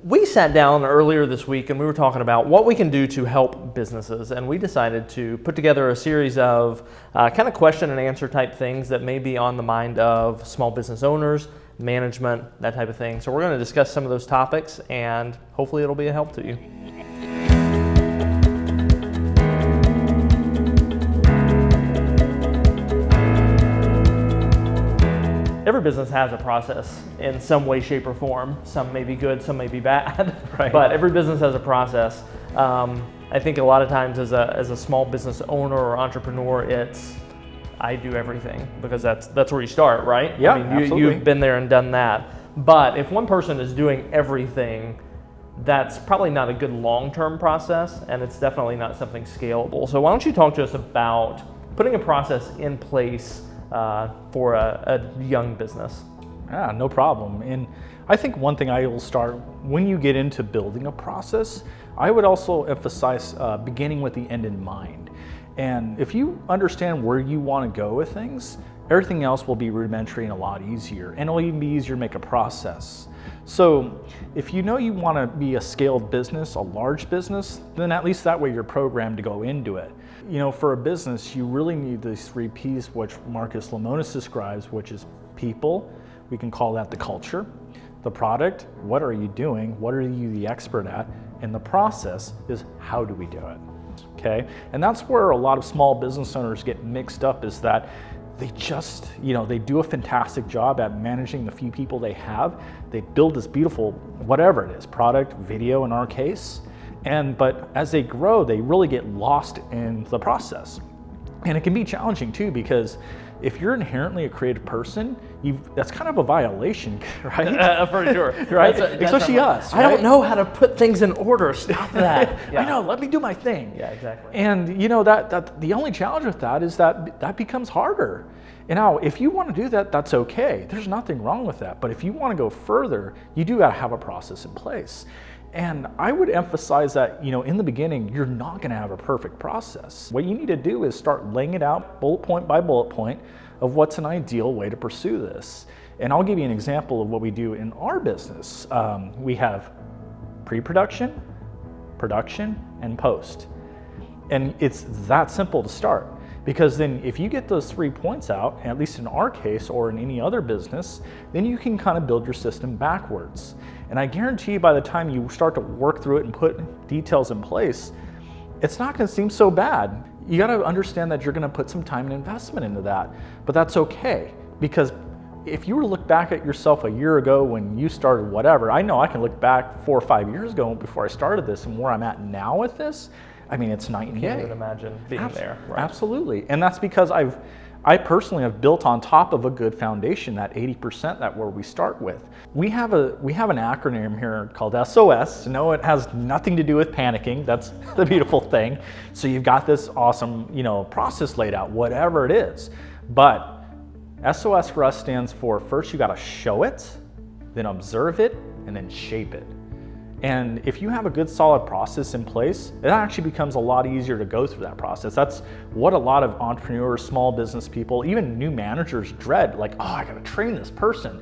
We sat down earlier this week and we were talking about what we can do to help businesses, and we decided to put together a series of kind of question and answer type things that may be on the mind of small business owners, management, that type of thing. So we're going to discuss some of those topics and hopefully it'll be a help to you. Every business has a process in some way, shape, or form. Some may be good, some may be bad, Right. But every business has a process. I think a lot of times as a small business owner or entrepreneur, it's I do everything because that's where you start, right? Yeah, I mean, absolutely. you've been there and done that. But if one person is doing everything, that's probably not a good long-term process, and it's definitely not something scalable. So why don't you talk to us about putting a process in place for a young business? Yeah, no problem. And I think one thing I will start when you get into building a process, I would also emphasize beginning with the end in mind. And if you understand where you want to go with things, everything else will be rudimentary and a lot easier. And it'll even be easier to make a process. So if you know you want to be a scaled business, a large business, then at least that way you're programmed to go into it. You know, for a business, you really need these 3 Ps, which Marcus Lemonis describes, which is people, we can call that the culture, the product, what are you doing, what are you the expert at, and the process is how do we do it, okay? And that's where a lot of small business owners get mixed up, is that they just, they do a fantastic job at managing the few people they have. They build this beautiful, whatever it is, product, video in our case. But as they grow, they really get lost in the process. And it can be challenging too, because if you're inherently a creative person, that's kind of a violation, right? For sure. Right? Especially us. I don't know how to put things in order. Stop that. Yeah. I know, let me do my thing. Yeah, exactly. And that the only challenge with that is that becomes harder. And now, if you want to do that, that's okay. There's nothing wrong with that. But if you want to go further, you do got to have a process in place. And I would emphasize that, in the beginning, you're not going to have a perfect process. What you need to do is start laying it out bullet point by bullet point of what's an ideal way to pursue this. And I'll give you an example of what we do in our business. We have pre-production, production, and post. And it's that simple to start. Because then if you get those 3 points out, at least in our case or in any other business, then you can kind of build your system backwards. And I guarantee you by the time you start to work through it and put details in place, it's not going to seem so bad. You got to understand that you're going to put some time and investment into that, but that's okay. Because if you were to look back at yourself a year ago when you started whatever, I know I can look back 4 or 5 years ago before I started this and where I'm at now with this. I mean, it's night and day. Can't even imagine being there. Right? Absolutely. And that's because I personally have built on top of a good foundation, that 80% that where we start with. We have an acronym here called SOS. No, it has nothing to do with panicking. That's the beautiful thing. So you've got this awesome, process laid out, whatever it is. But SOS for us stands for, first you got to show it, then observe it, and then shape it. And if you have a good solid process in place, it actually becomes a lot easier to go through that process. That's what a lot of entrepreneurs, small business people, even new managers dread, like, I gotta train this person.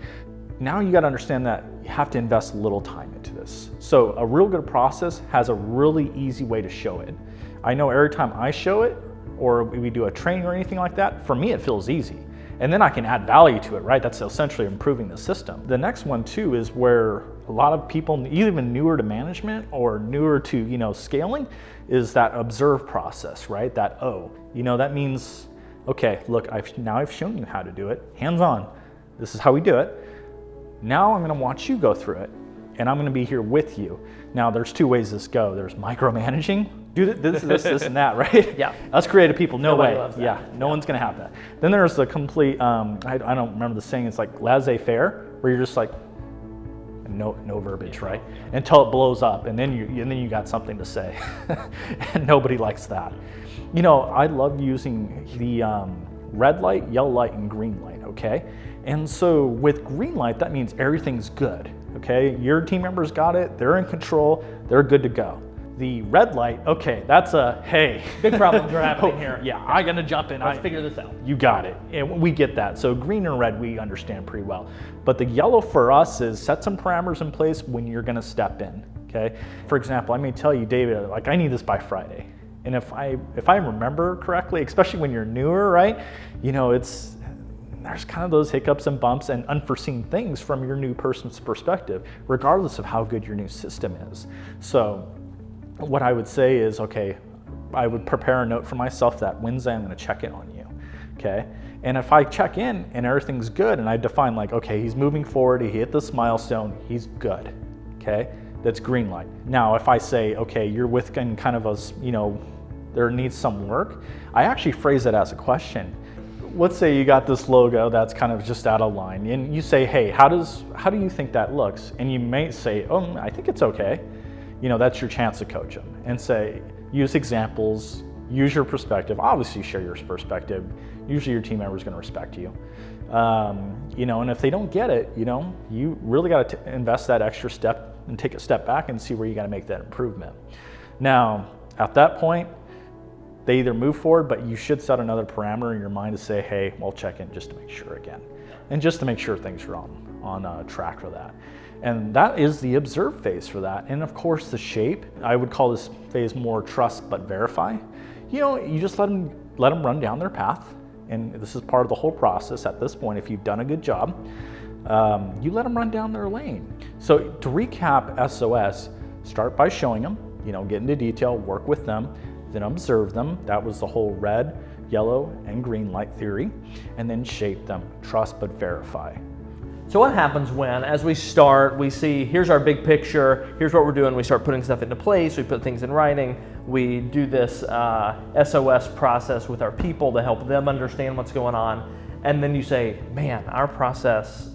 Now you gotta understand that you have to invest a little time into this. So a real good process has a really easy way to show it. I know every time I show it, or we do a training or anything like that, for me it feels easy. And then I can add value to it, right? That's essentially improving the system. The next one too is where a lot of people, even newer to management or newer to scaling, is that observe process, right? That that means, okay, look, I've shown you how to do it, hands on. This is how we do it. Now I'm going to watch you go through it, and I'm going to be here with you. Now there's 2 ways this go. There's micromanaging. Do this, and that, right? Yeah. Us creative people, Nobody way. loves that. Yeah, no one's gonna have that. Then there's the complete, I don't remember the saying, it's like laissez-faire, where you're just like, no verbiage, right? Until it blows up, and then you got something to say. And nobody likes that. I love using the red light, yellow light, and green light, okay? And so with green light, that means everything's good, okay? Your team members got it, they're in control, they're good to go. The red light, okay, that's a, hey. Big problems are happening here. Yeah, I gotta jump in. Let's figure this out. You got it. And we get that. So green and red, we understand pretty well. But the yellow for us is set some parameters in place when you're gonna step in, okay? For example, I may tell you, David, like, I need this by Friday. And if I remember correctly, especially when you're newer, right? You know, there's kind of those hiccups and bumps and unforeseen things from your new person's perspective, regardless of how good your new system is. So what I would say is, okay, I would prepare a note for myself that Wednesday I'm gonna check in on you, okay? And if I check in and everything's good and I define like, okay, he's moving forward, he hit this milestone, he's good, okay? That's green light. Now, if I say, okay, you're within kind of a, you know, there needs some work, I actually phrase it as a question. Let's say you got this logo that's kind of just out of line and you say, hey, how do you think that looks? And you may say, oh, I think it's okay. You know, that's your chance to coach them and say, use examples, use your perspective, obviously share your perspective. Usually your team member is going to respect you. You know, and if they don't get it, you know, you really got to invest that extra step and take a step back and see where you got to make that improvement. Now, at that point, they either move forward, but you should set another parameter in your mind to say, hey, we'll check in just to make sure again. And just to make sure things are on track for that. And that is the observe phase for that. And of course the shape, I would call this phase more trust but verify. You know, you just let them run down their path. And this is part of the whole process at this point. If you've done a good job, you let them run down their lane. So to recap SOS, start by showing them, you know, get into detail, work with them, then observe them. That was the whole red, yellow, and green light theory. And then shape them, trust but verify. So what happens when, as we start, we see, here's our big picture, here's what we're doing, we start putting stuff into place, we put things in writing, we do this SOS process with our people to help them understand what's going on, and then you say, man, our process,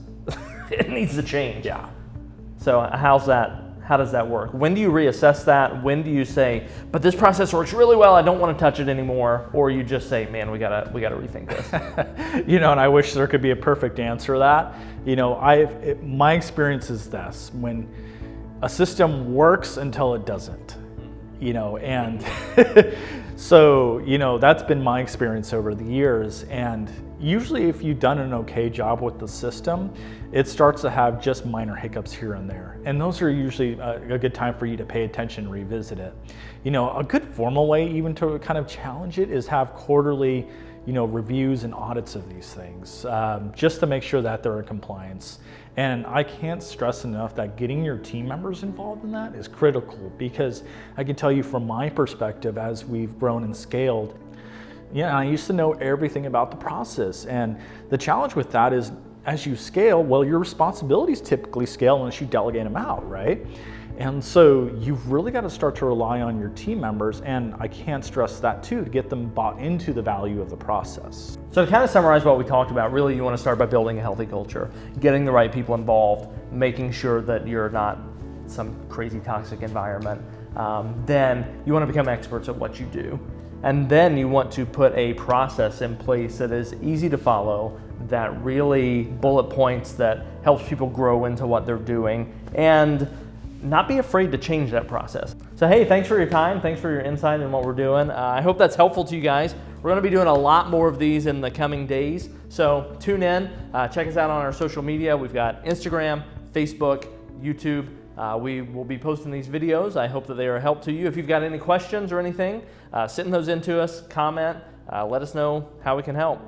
it needs to change. Yeah. So how does that work? When do you reassess that? When do you say, but this process works really well, I don't want to touch it anymore? Or you just say, man, we gotta rethink this. You know, and I wish there could be a perfect answer to that. You know, my experience is this: when a system works until it doesn't, you know, and so, you know, that's been my experience over the years. And usually if you've done an okay job with the system, it starts to have just minor hiccups here and there. And those are usually a good time for you to pay attention and revisit it. You know, a good formal way even to kind of challenge it is have quarterly, you know, reviews and audits of these things, just to make sure that they're in compliance. And I can't stress enough that getting your team members involved in that is critical, because I can tell you from my perspective, as we've grown and scaled, yeah, I used to know everything about the process. And the challenge with that is, as you scale, well, your responsibilities typically scale unless you delegate them out, right? And so you've really got to start to rely on your team members, and I can't stress that too, to get them bought into the value of the process. So to kind of summarize what we talked about, really you want to start by building a healthy culture, getting the right people involved, making sure that you're not some crazy toxic environment. Then you want to become experts at what you do. And then you want to put a process in place that is easy to follow, that really bullet points, that helps people grow into what they're doing, and not be afraid to change that process. So hey, thanks for your time. Thanks for your insight in what we're doing. I hope that's helpful to you guys. We're gonna be doing a lot more of these in the coming days. So tune in, check us out on our social media. We've got Instagram, Facebook, YouTube. We will be posting these videos. I hope that they are a help to you. If you've got any questions or anything, send those into us, comment, let us know how we can help.